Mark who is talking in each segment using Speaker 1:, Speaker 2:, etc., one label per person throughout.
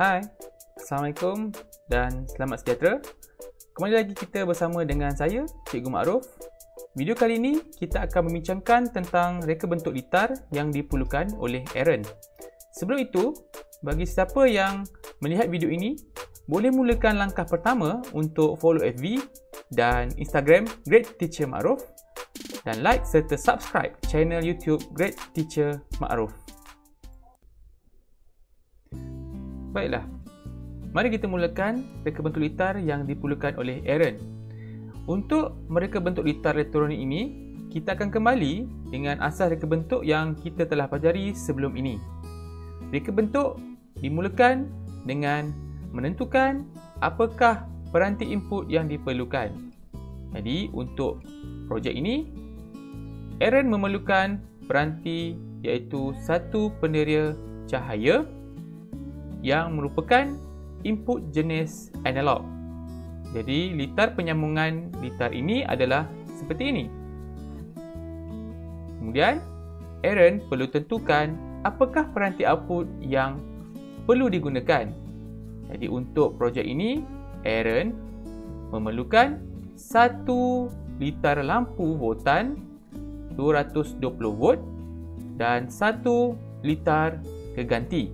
Speaker 1: Hai, Assalamualaikum dan selamat sejahtera. Kembali lagi kita bersama dengan saya, Cikgu Ma'ruf. Video kali ini kita akan membincangkan tentang reka bentuk litar yang diperlukan oleh Aaron. Sebelum itu, bagi siapa yang melihat video ini, boleh mulakan langkah pertama untuk follow FB dan Instagram Great Teacher Ma'ruf dan like serta subscribe channel YouTube Great Teacher Ma'ruf. Baiklah, mari kita mulakan reka bentuk litar yang diperlukan oleh Aaron. Untuk mereka bentuk litar elektronik ini, kita akan kembali dengan asas reka bentuk yang kita telah pelajari sebelum ini. Reka bentuk dimulakan dengan menentukan apakah peranti input yang diperlukan. Jadi, untuk projek ini, Aaron memerlukan peranti iaitu satu penderia cahaya yang merupakan input jenis analog. Jadi, litar penyambungan litar ini adalah seperti ini. Kemudian, Aaron perlu tentukan apakah peranti output yang perlu digunakan. Jadi, untuk projek ini, Aaron memerlukan satu litar lampu voltan 220 volt dan satu litar keganti.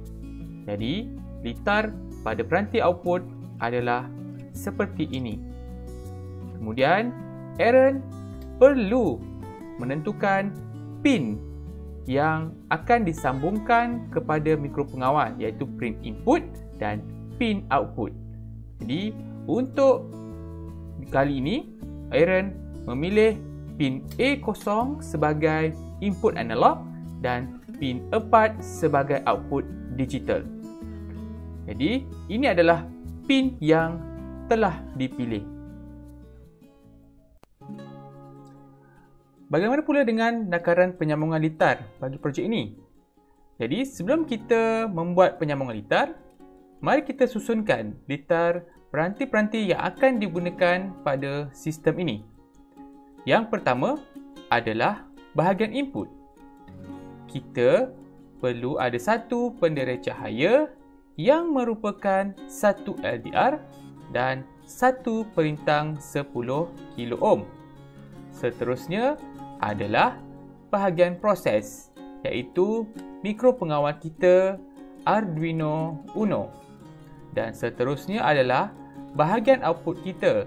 Speaker 1: Jadi, litar pada peranti output adalah seperti ini. Kemudian, Aaron perlu menentukan pin yang akan disambungkan kepada mikropengawal iaitu pin input dan pin output. Jadi, untuk kali ini, Aaron memilih pin A0 sebagai input analog dan pin 4 sebagai output digital. Jadi, ini adalah pin yang telah dipilih. Bagaimana pula dengan nakaran penyambungan litar bagi projek ini? Jadi, sebelum kita membuat penyambungan litar, mari kita susunkan litar peranti-peranti yang akan digunakan pada sistem ini. Yang pertama adalah bahagian input. Kita perlu ada satu penderai cahaya yang merupakan satu LDR dan satu perintang 10 kilo ohm. Seterusnya adalah bahagian proses iaitu mikropengawal kita Arduino Uno. Dan seterusnya adalah bahagian output kita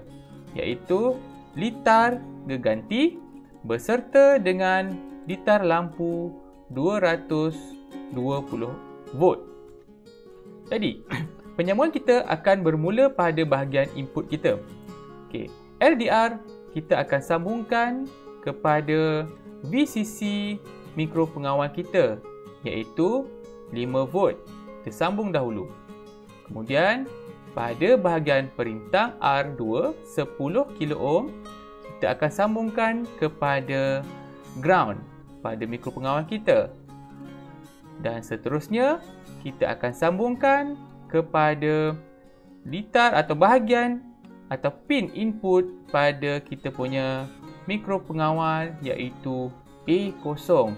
Speaker 1: iaitu litar geganti beserta dengan litar lampu 220 volt. Jadi, penyambungan kita akan bermula pada bahagian input kita. Okey, LDR kita akan sambungkan kepada VCC mikropengawal kita iaitu 5 volt. Kita sambung dahulu. Kemudian, pada bahagian perintang R2 10 kilo ohm, kita akan sambungkan kepada ground pada mikropengawal kita. Dan seterusnya, kita akan sambungkan kepada litar atau bahagian atau pin input pada kita punya mikropengawal iaitu A0.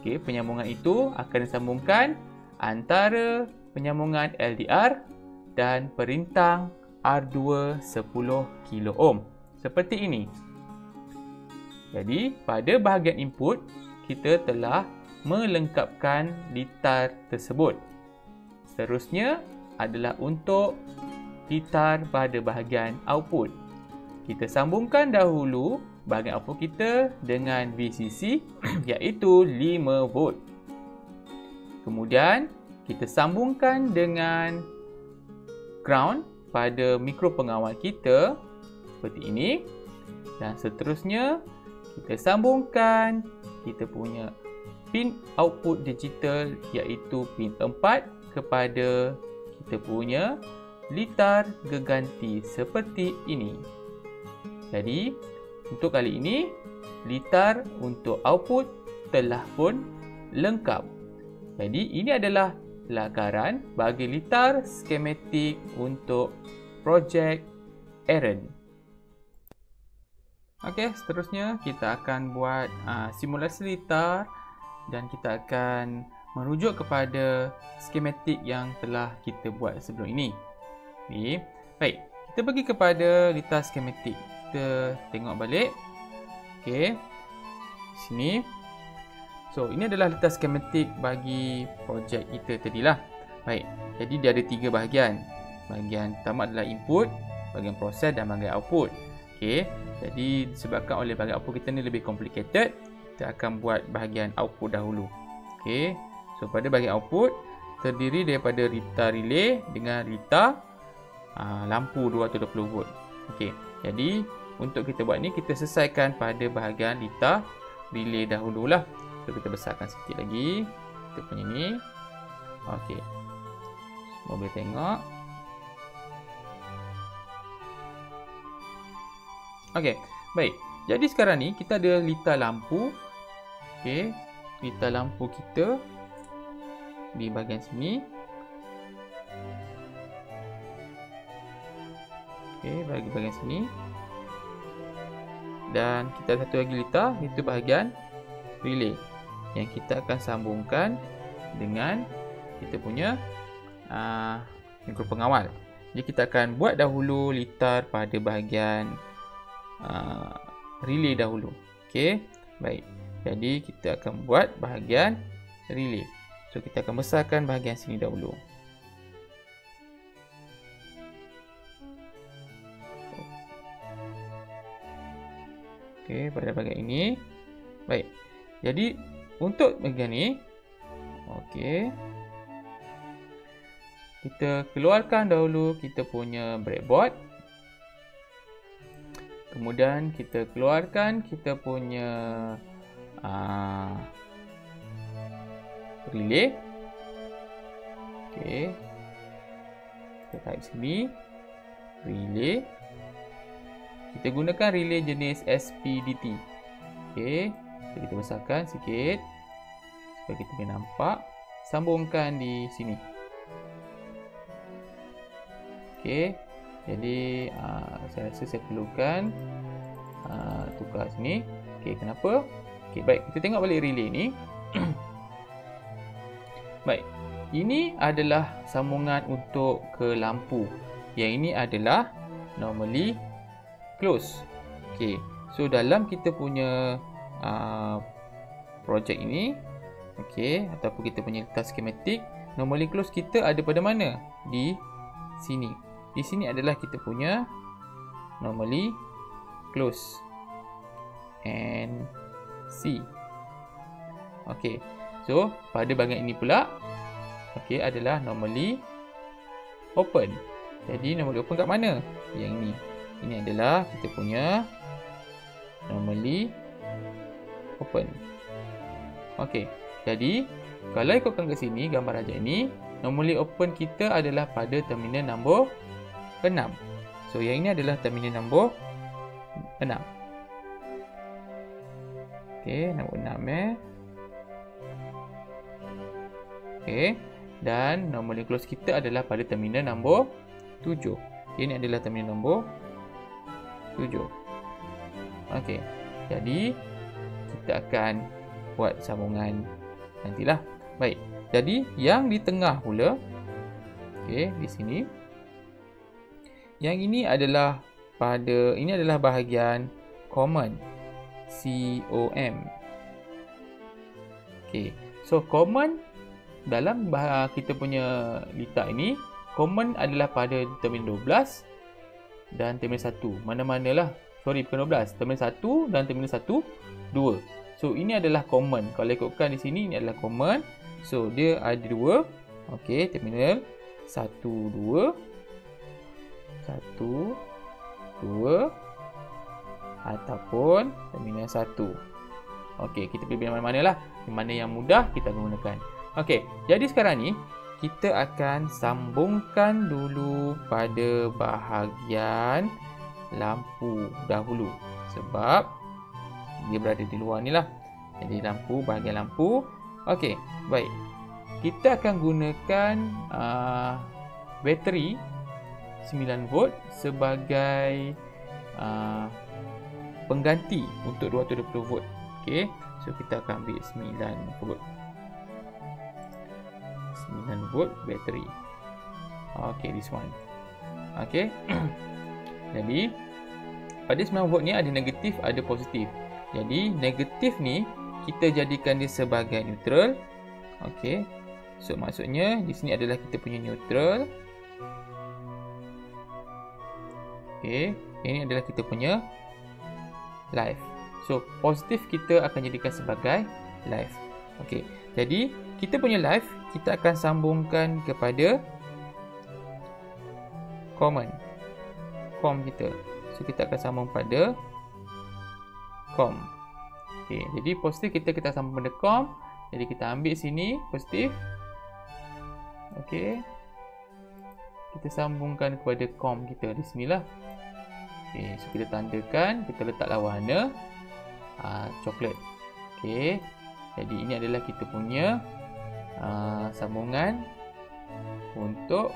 Speaker 1: Okey, penyambungan itu akan disambungkan antara penyambungan LDR dan perintang R2 10 kilo ohm. Seperti ini. Jadi, pada bahagian input, kita telah melengkapkan litar tersebut. Seterusnya adalah untuk litar pada bahagian output. Kita sambungkan dahulu bahagian output kita dengan VCC iaitu 5 volt. Kemudian kita sambungkan dengan ground pada mikropengawal kita seperti ini. Dan seterusnya kita sambungkan kita punya pin output digital iaitu pin 4 kepada kita punya litar geganti seperti ini. Jadi untuk kali ini litar untuk output telah pun lengkap. Jadi ini adalah lakaran bagi litar skematik untuk projek Aaron. Okey, seterusnya kita akan buat simulasi litar dan kita akan merujuk kepada skematik yang telah kita buat sebelum ini. Okay. Baik, kita pergi kepada litar skematik. Kita tengok balik. Okey. Sini. So, ini adalah litar skematik bagi projek kita tadilah. Baik, jadi dia ada 3 bahagian. Bahagian pertama adalah input, bahagian proses dan bahagian output. Okey, jadi disebabkan oleh bahagian output kita ni lebih complicated, kita akan buat bahagian output dahulu. Okey, so pada bahagian output terdiri daripada litar relay dengan litar lampu 220 volt. Okey, jadi untuk kita buat ni kita selesaikan pada bahagian litar relay dahululah. So kita besarkan sikit lagi kita punya ni. Okey, semua boleh tengok. Okey, baik. Jadi sekarang ni kita ada litar lampu. Okey, litar lampu kita di bahagian sini. Okey, bagi bahagian sini. Dan kita ada satu lagi litar, itu bahagian relay yang kita akan sambungkan dengan kita punya mikro pengawal. Jadi kita akan buat dahulu litar pada bahagian relay dahulu. Okey, baik. Jadi kita akan buat bahagian relay. So kita akan besarkan bahagian sini dahulu. Okey, pada bahagian ini. Baik. Jadi untuk bahagian ni, okey, kita keluarkan dahulu kita punya breadboard. Kemudian kita keluarkan kita punya relay. Okey. Kita type sini relay. Kita gunakan relay jenis SPDT. Okey. Jadi kita besarkan sikit supaya kita boleh nampak. Sambungkan di sini. Okey. Jadi saya rasa saya perlukan tukar sini. Okey, kenapa? Okey, baik. Kita tengok balik relay ni. Baik. Ini adalah sambungan untuk ke lampu. Yang ini adalah normally close. Okey. So dalam kita punya projek ini, okey, ataupun kita punya litar skematik, normally close kita ada pada mana? Di sini. Di sini adalah kita punya normally close and C. Okey. So pada bahagian ini pula, okey, adalah normally open. Jadi normally open kat mana? Yang ini. Ini adalah kita punya normally open. Okey. Jadi kalau ikutkan ke sini gambar raja ini, normally open kita adalah pada terminal nombor 6. So yang ini adalah terminal nombor 6. Okey, nombor 6 Okey, dan normally close kita adalah pada terminal nombor 7. Ini adalah terminal nombor 7. Okey. Jadi kita akan buat sambungan nantilah. Baik. Jadi yang di tengah pula, okey, di sini. Yang ini adalah bahagian common. COM. Okey. So common dalam kita punya litar ini, common adalah pada terminal 12 dan terminal 1. Mana-manalah. Sorry, bukan 12. Terminal 1 dan terminal 1, 2. So ini adalah common. Kalau ikutkan di sini, ini adalah common. So dia ada 2. Okey, terminal 1, 2. 1, 2 ataupun terminal 1. Okey, kita pilih mana-mana lah. Mana yang mudah kita gunakan. Okey, jadi sekarang ni kita akan sambungkan dulu pada bahagian lampu dahulu. Sebab dia berada di luar ni lah. Jadi lampu, bahagian lampu. Okey, baik. Kita akan gunakan bateri 9 volt sebagai pengganti untuk 220 volt. Okey, so kita akan ambil 9 volt. 9 volt bateri. Okey, this one. Okey. Jadi pada 9 volt ni ada negatif, ada positif. Jadi negatif ni kita jadikan dia sebagai neutral. Okey. So maksudnya di sini adalah kita punya neutral. Okey, ini adalah kita punya live. So positif kita akan jadikan sebagai live. Okey. Jadi kita punya live kita akan sambungkan kepada common com kita. So kita akan sambung pada com. Okey, jadi positif kita sambung pada com. Jadi kita ambil sini positif. Okey. Kita sambungkan kepada com kita di sinilah. Okey, so kita tandakan, kita letaklah warna coklat. Okey. Jadi ini adalah kita punya sambungan untuk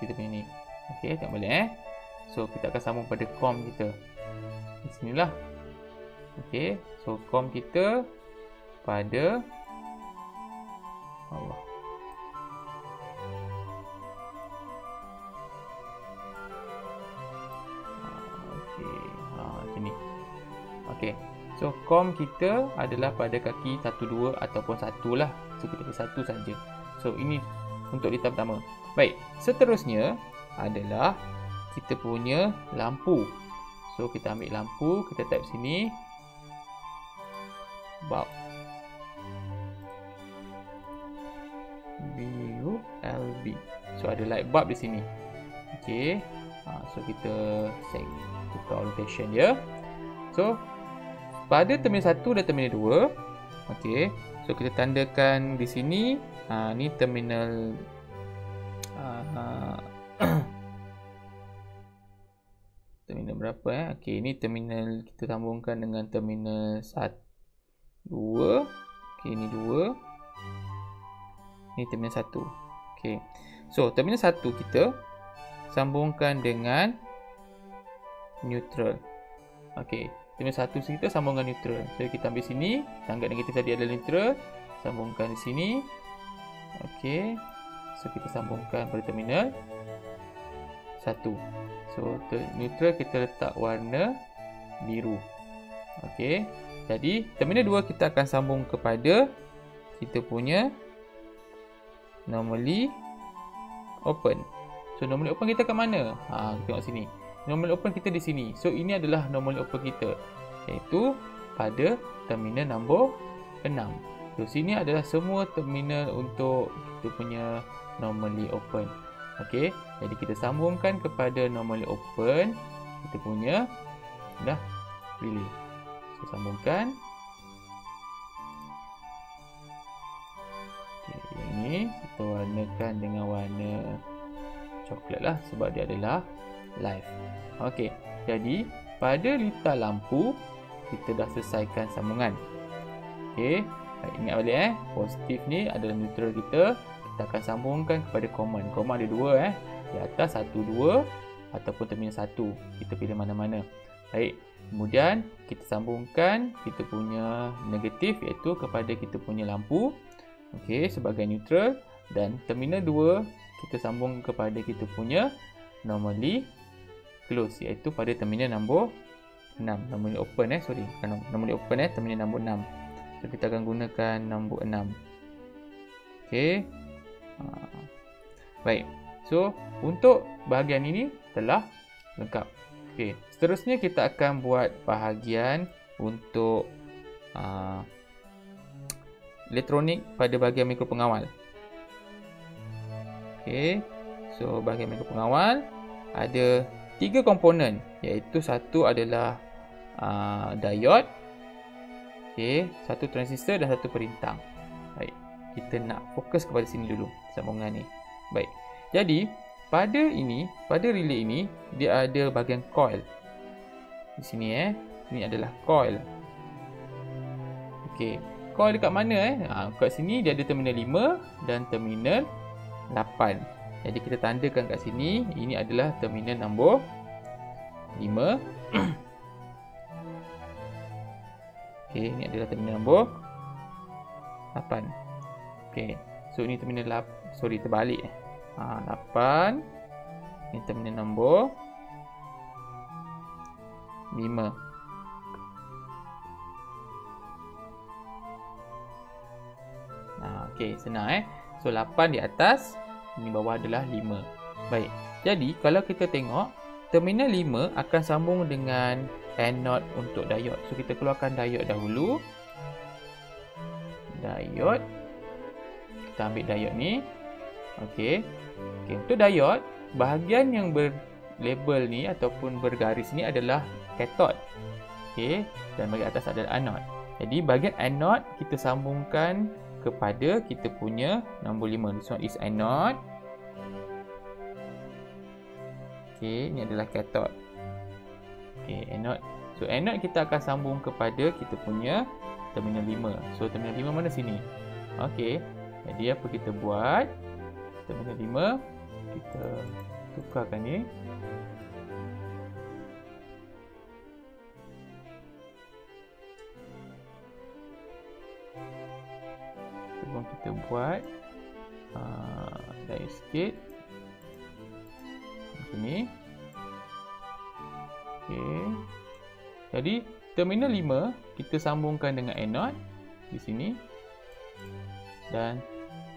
Speaker 1: kita punya ni. Okey, tengok balik So kita akan sambung pada com kita. Di sinilah. Okey, so com kita pada Allah. Macam ni. Okey. So com kita adalah pada kaki 1 2 ataupun 1 lah. So kita pilih 1 saja. So ini untuk litar pertama. Baik, seterusnya adalah kita punya lampu. So kita ambil lampu, kita type sini bulb. BULB. So ada light bulb di sini. Okey. So kita set tukar orientation dia. So pada terminal 1 dan terminal 2. Okey. So kita tandakan di sini ni terminal terminal berapa Okey, ini terminal kita sambungkan dengan terminal 1 2. Okey, ini 2. Ini terminal 1. Okey. So terminal 1 kita sambungkan dengan neutral. Okey, terminal 1 kita sambungkan neutral. So kita ambil sini, kita anggap negatif tadi adalah neutral, sambungkan di sini. Okey. So kita sambungkan pada terminal 1. So neutral kita letak warna biru. Okey. Jadi terminal 2 kita akan sambung kepada kita punya normally open. So normally open kita kat mana? Kita tengok sini. Normally open kita di sini. So ini adalah normally open kita, iaitu pada terminal nombor 6. So sini adalah semua terminal untuk kita punya normally open. Okey, jadi kita sambungkan kepada normally open kita punya dah relay. So sambungkan. Okey, ini kita warnakan dengan warna coklat lah sebab dia adalah live. Okey, jadi pada litar lampu kita dah selesaikan sambungan. Okey, ingat balik positif ni adalah neutral kita. Kita akan sambungkan kepada common. Common ada dua di atas 1 2 ataupun terminal 1. Kita pilih mana-mana. Baik. Kemudian kita sambungkan kita punya negatif iaitu kepada kita punya lampu. Okey, sebagai neutral, dan terminal 2 kita sambung kepada kita punya normally close iaitu pada terminal nombor 6. Normally open sorry, bukan normally open terminal nombor 6. So kita akan gunakan nombor 6. Okey. Baik. So untuk bahagian ini telah lengkap. Okey, seterusnya kita akan buat bahagian untuk elektronik pada bahagian mikropengawal. Okey. So bahagian mikropengawal ada 3 komponen, iaitu satu adalah diode. Okey, satu transistor dan satu perintang. Baik, kita nak fokus kepada sini dulu sambungan ni. Baik. Jadi, pada relay ini dia ada bahagian coil. Di sini ini adalah coil. Okey, coil dekat mana kat sini dia ada terminal 5 dan terminal 8. Jadi kita tandakan kat sini, ini adalah terminal nombor 5. Okey, ini adalah terminal nombor 8. Okey, so ini terminal 8, terbalik 8. Ini terminal nombor 5. Okey, senang So 8 di atas, ini bawah adalah 5. Baik. Jadi kalau kita tengok, terminal 5 akan sambung dengan anode untuk diode. So kita keluarkan diode dahulu. Diode. Kita ambil diode ni. Okey. Untuk diode, bahagian yang berlabel ni ataupun bergaris ni adalah cathode. Okey, dan bahagian atas adalah anode. Jadi bahagian anode kita sambungkan kepada kita punya nombor 5. This one is anode. Okey, ini adalah cathode. Okey, anode. So anode kita akan sambung kepada kita punya terminal 5. So terminal 5 mana sini? Okey. Jadi apa kita buat? Terminal 5 kita tukarkan ni. Sebelum kita buat dari sikit macam ni. Okey. Jadi terminal 5 kita sambungkan dengan anode di sini. Dan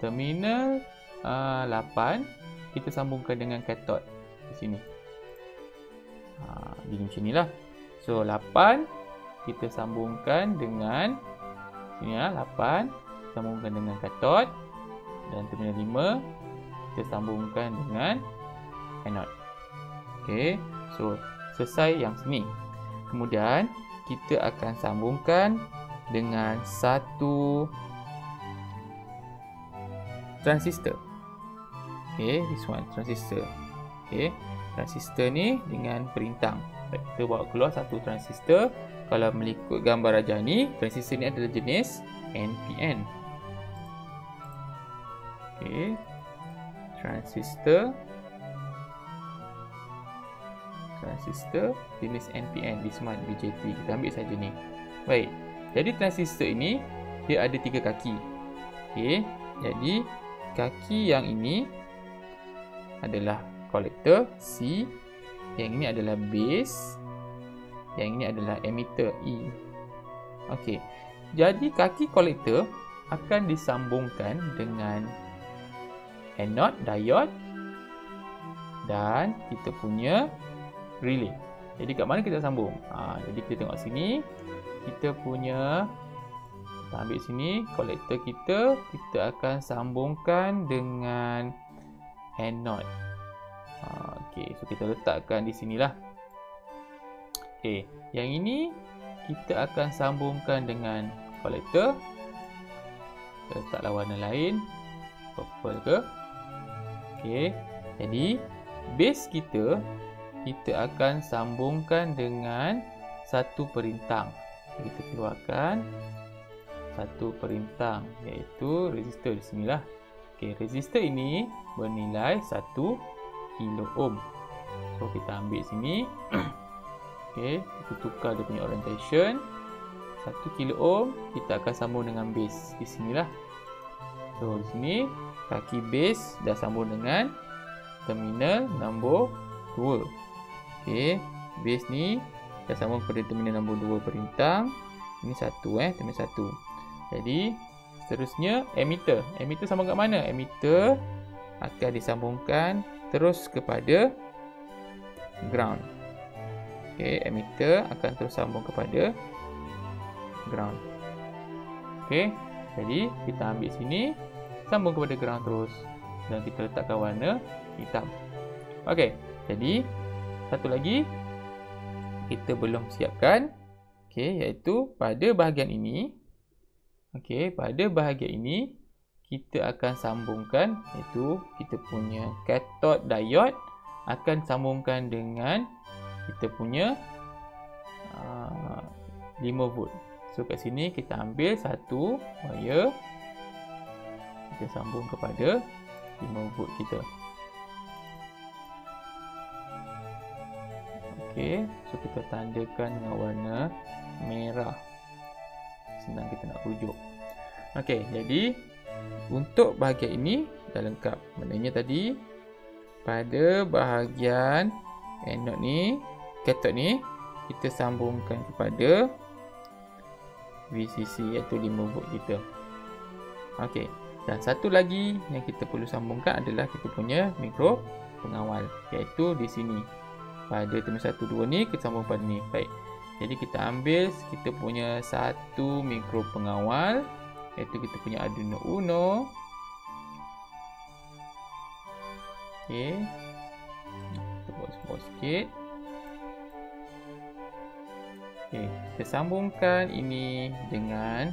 Speaker 1: terminal 8 kita sambungkan dengan cathode di sini. Jadi macam inilah. So 8 kita sambungkan dengan sini 8 sambungkan dengan cathode, dan terminal 5 kita sambungkan dengan anode. Okey, so selesai yang sini. Kemudian kita akan sambungkan dengan satu transistor. Okey, this one transistor. Okey, transistor ni dengan perintang. Baik, kita bawa keluar satu transistor. Kalau mengikut gambar rajah ni, transistor ni adalah jenis NPN. Okey, transistor jenis NPN, this one BJT. Kita ambil saja ni. Baik, jadi transistor ini dia ada 3 kaki. Okey, jadi kaki yang ini adalah collector C, yang ini adalah base, yang ini adalah emitter E. Okey, jadi kaki collector akan disambungkan dengan anode diode dan kita punya relay. Jadi kat mana kita sambung? Jadi kita tengok sini, kita punya, kita ambil sini kolektor kita akan sambungkan dengan anode. Okey, so kita letakkan di sinilah. Okey, yang ini kita akan sambungkan dengan kolektor. Kita letaklah warna lain, purple ke. Okey, jadi base kita akan sambungkan dengan satu perintang. Kita keluarkan satu perintang, iaitu resistor di sinilah. Okey, resistor ini bernilai 1 kilo ohm. So kita ambil sini. Okey, kita tukar dia punya orientation. 1 kilo ohm kita akan sambung dengan base di sinilah. So di sini kaki base dah sambung dengan terminal nombor 2. Okey, base ni dah sambung kepada terminal nombor 2 perintang. Ini satu terminal 1. Jadi seterusnya emitter. Emitter sambung kat mana? Emitter akan disambungkan terus kepada ground. Okey, emitter akan terus sambung kepada ground. Okey, jadi kita ambil sini, sambung kepada ground terus, dan kita letakkan warna hitam. Okey, jadi satu lagi kita belum siapkan. Okey, iaitu pada bahagian ini. Okey, pada bahagian ini kita akan sambungkan, iaitu kita punya kathod diode akan sambungkan dengan kita punya 5 volt. So kat sini kita ambil satu wire, kita sambung kepada 5 volt kita. Okey, so kita tandakan dengan warna merah. Senang kita nak rujuk. Okey, jadi untuk bahagian ini dah lengkap. Maknanya tadi pada bahagian anode ni, kathod ni, kita sambungkan kepada VCC iaitu 5 volt kita. Okey, dan satu lagi yang kita perlu sambungkan adalah kita punya mikro pengawal, iaitu di sini. Pada terminal 1, 2 ni kita sambung pada ni. Baik. Jadi kita ambil kita punya satu mikro pengawal, iaitu kita punya Arduino Uno. Okey. Kita buat small sikit. Okey, kita sambungkan ini dengan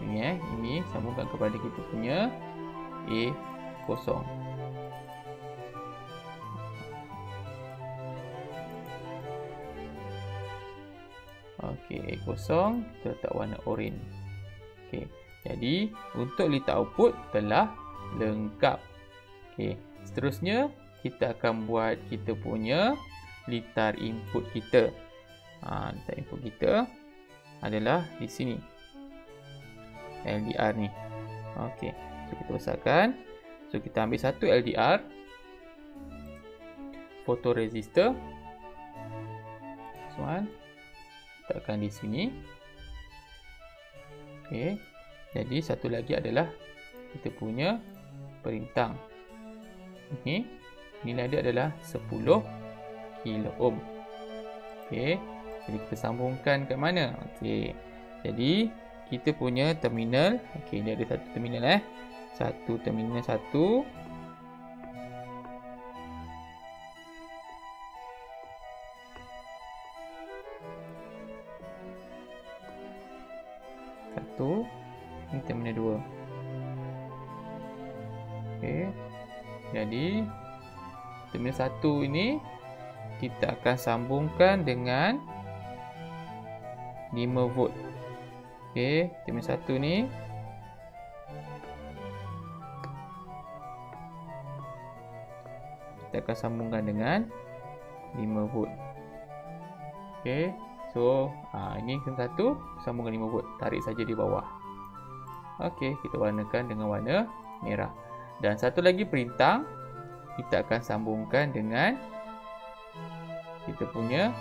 Speaker 1: ini sambungkan kepada kita punya A0. Okey, A0 kita letak warna oranye. Okey, jadi untuk litar output telah lengkap. Okey, seterusnya kita akan buat kita punya litar input kita. Litar input kita adalah di sini. LDR ni. Okey, so kita besarkan. So kita ambil satu LDR photoresistor. This one. Letakkan di sini. Okey. Jadi satu lagi adalah kita punya perintang. Ini nilai dia adalah 10 kilo ohm. Okey. Jadi kita sambungkan kat mana? Okey. Jadi kita punya terminal. Okey, dia ada satu terminal Satu terminal 1. Ini terminal 2. Okey. Jadi terminal 1 ini kita akan sambungkan dengan 5 volt. Okey, terminal 1 ni kita akan sambungkan dengan 5 volt. Okey. So, ini terminal 1 sambungkan 5 volt. Tarik saja di bawah. Okey, kita warnakan dengan warna merah. Dan satu lagi perintang kita akan sambungkan dengan kita punya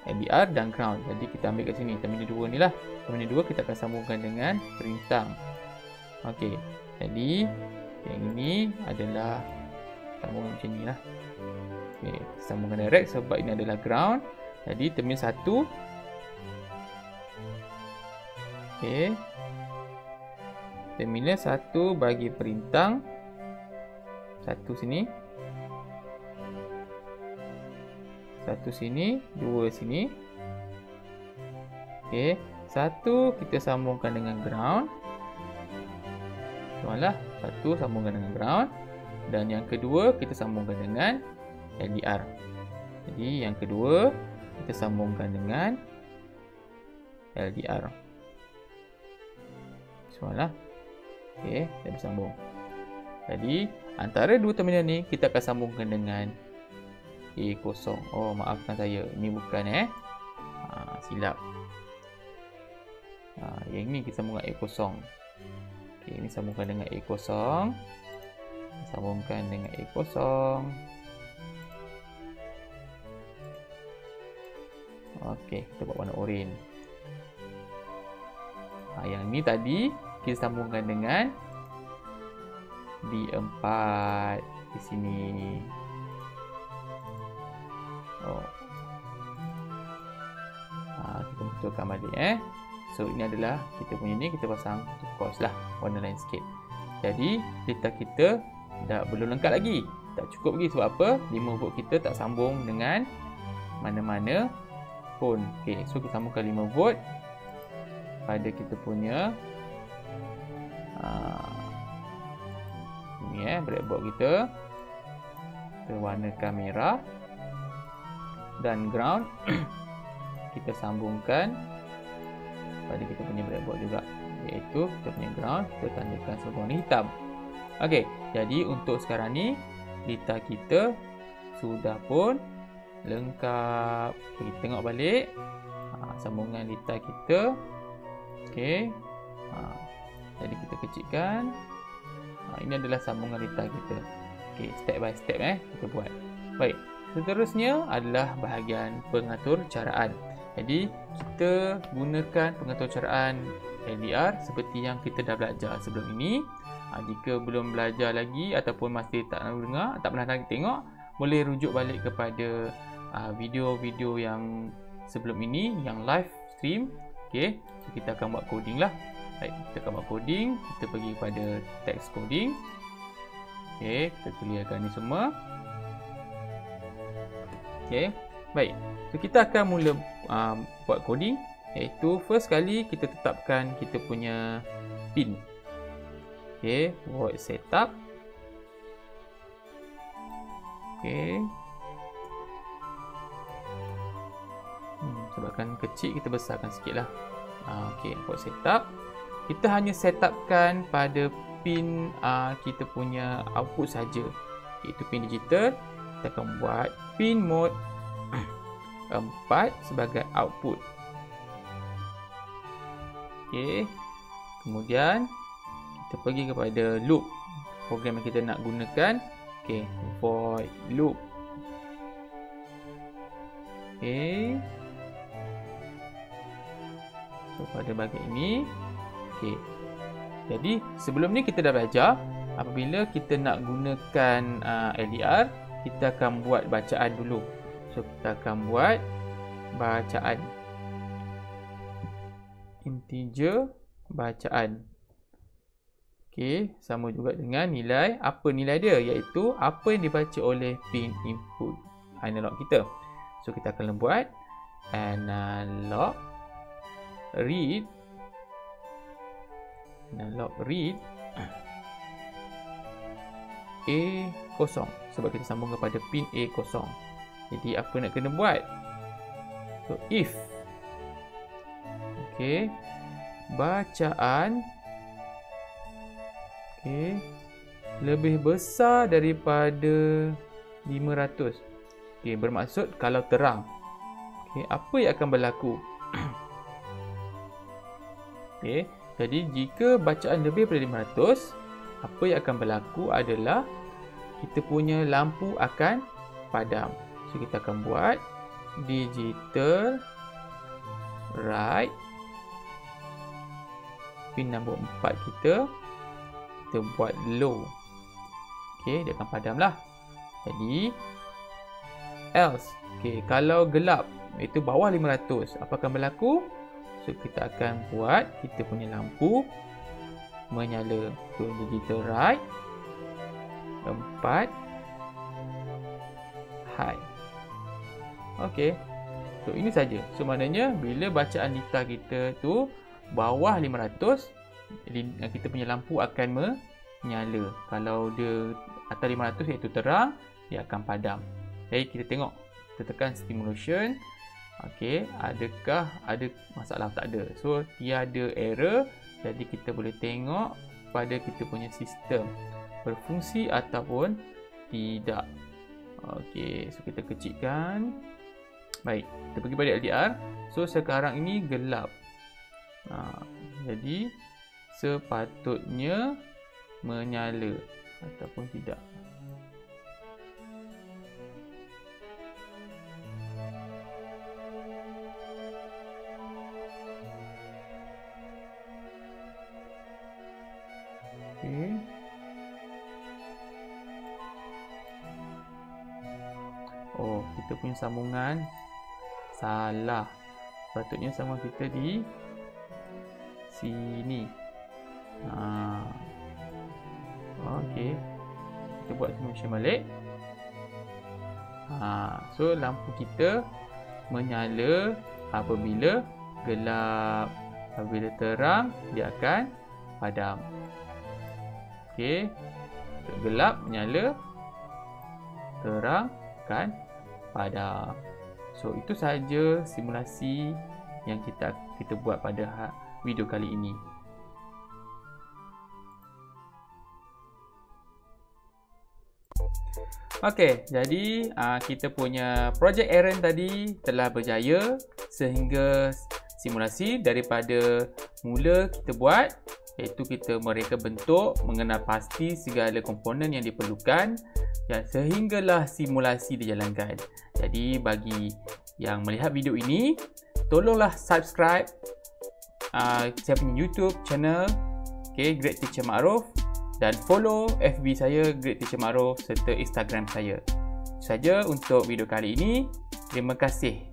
Speaker 1: LDR dan ground. Jadi kita ambil kat sini terminal 2 ni lah. Terminal 2 kita akan sambungkan dengan perintang. Okey. Jadi yang ini adalah sambungan macam ni lah. Okey, sambungan direct sebab ini adalah ground. Jadi terminal 1. Okey. Terminal 1 bagi perintang. Satu sini. Satu sini, 2 sini. Okey, 1 kita sambungkan dengan ground. Contohlah, 1 sambungkan dengan ground dan yang kedua kita sambungkan dengan LDR. Jadi yang kedua kita sambungkan dengan LDR. Soalah. Okey, kita bersambung. Jadi antara dua terminal ni kita akan sambungkan dengan A0. Oh, maafkan saya. Ini bukan silap. Yang ini kita sambungkan A0. Okey, ini sambungkan dengan A0. Sambungkan dengan A0. Okey, kita buat warna oranye. Yang ini tadi kita sambungkan dengan D4 di sini. Kita betulkan balik So ini adalah kita punya ni, kita pasang course lah warna lain sikit. Jadi litar kita dah belum lengkap lagi. Tak cukup lagi sebab apa? 5 volt kita tak sambung dengan mana-mana pun. Okey, so kita sambungkan 5 volt pada kita punya ini breadboard kita. Kita warnakan merah dan ground kita sambungkan pada kita punya breadboard juga, iaitu kita punya ground kita tandakan sebagai warna hitam. Okey, jadi untuk sekarang ni litar kita sudah pun lengkap. Kita tengok balik sambungan litar kita. Okey, jadi kita kecilkan. Ini adalah sambungan litar kita. Okey, step by step kita buat. Baik, seterusnya adalah bahagian pengaturcaraan. Jadi kita gunakan pengaturcaraan LDR seperti yang kita dah belajar sebelum ini. Jika belum belajar lagi ataupun masih tak dengar, tak pernah lagi tengok, boleh rujuk balik kepada video-video yang sebelum ini, yang live stream. Okey, so kita akan buat coding lah. Baik, kita akan buat coding. Kita pergi kepada text coding. Okey, kita clearkan ni semua. Okey, baik. So kita akan mula buat coding, iaitu first kali kita tetapkan kita punya pin. Okey, void setup. Okey. Sebabkan kecil, kita besarkan sikit lah. Okey, void setup. Kita hanya setupkan pada pin kita punya output saja, iaitu pin digital. Kita akan buat pin mode 4 sebagai output. Okey. Kemudian kita pergi kepada loop, program yang kita nak gunakan. Okey, void loop. Okey. So pada bahagian ini, okey. Jadi sebelum ni kita dah belajar apabila kita nak gunakan LDR, kita akan buat bacaan dulu. So kita akan buat bacaan integer bacaan. Okey, sama juga dengan nilai, apa nilai dia, iaitu apa yang dibaca oleh pin input analog kita. So kita akan buat analog read A0 sebab kita sambung kepada pin A0. Jadi apa nak kena buat? So if okey, bacaan lebih besar daripada 500. Okey, bermaksud kalau terang. Okey, apa yang akan berlaku? Okey, jadi jika bacaan lebih daripada 500, apa yang akan berlaku adalah kita punya lampu akan padam. So kita akan buat digital write pin nombor 4 kita buat low. Okey, dia akan padam lah. Jadi else, okey, kalau gelap iaitu bawah 500, apa akan berlaku? So kita akan buat kita punya lampu menyala. So digital write 4 high. Okey, so ini saja. So maknanya bila bacaan litar kita tu bawah 500, kita punya lampu akan menyala. Kalau dia atas 500 iaitu terang, dia akan padam. Jadi kita tengok, kita tekan stimulation. Okey, adakah ada masalah? Tak ada. So tiada error. Jadi kita boleh tengok pada kita punya sistem berfungsi ataupun tidak. Okey, so kita kecilkan. Baik, kita pergi pada LDR. So sekarang ini gelap. Jadi sepatutnya menyala ataupun tidak. Okey. Oh, kita punya sambungan salah. Sepatutnya sambungan kita di sini. Okey, kita buat simulation balik. So lampu kita menyala apabila gelap. Apabila terang, dia akan padam. Okey. Gelap menyala, terang akan padam. So, itu sahaja simulasi yang kita buat pada video kali ini. Okey, jadi kita punya projek Aaron tadi telah berjaya sehingga simulasi daripada mula kita buat, iaitu kita mereka bentuk, mengenal pasti segala komponen yang diperlukan sehinggalah simulasi dijalankan. Jadi bagi yang melihat video ini, tolonglah subscribe saya punya YouTube channel, Great Teacher Ma'ruf, dan follow FB saya Great Teacher Ma'ruf serta Instagram saya. Itu saja untuk video kali ini. Terima kasih.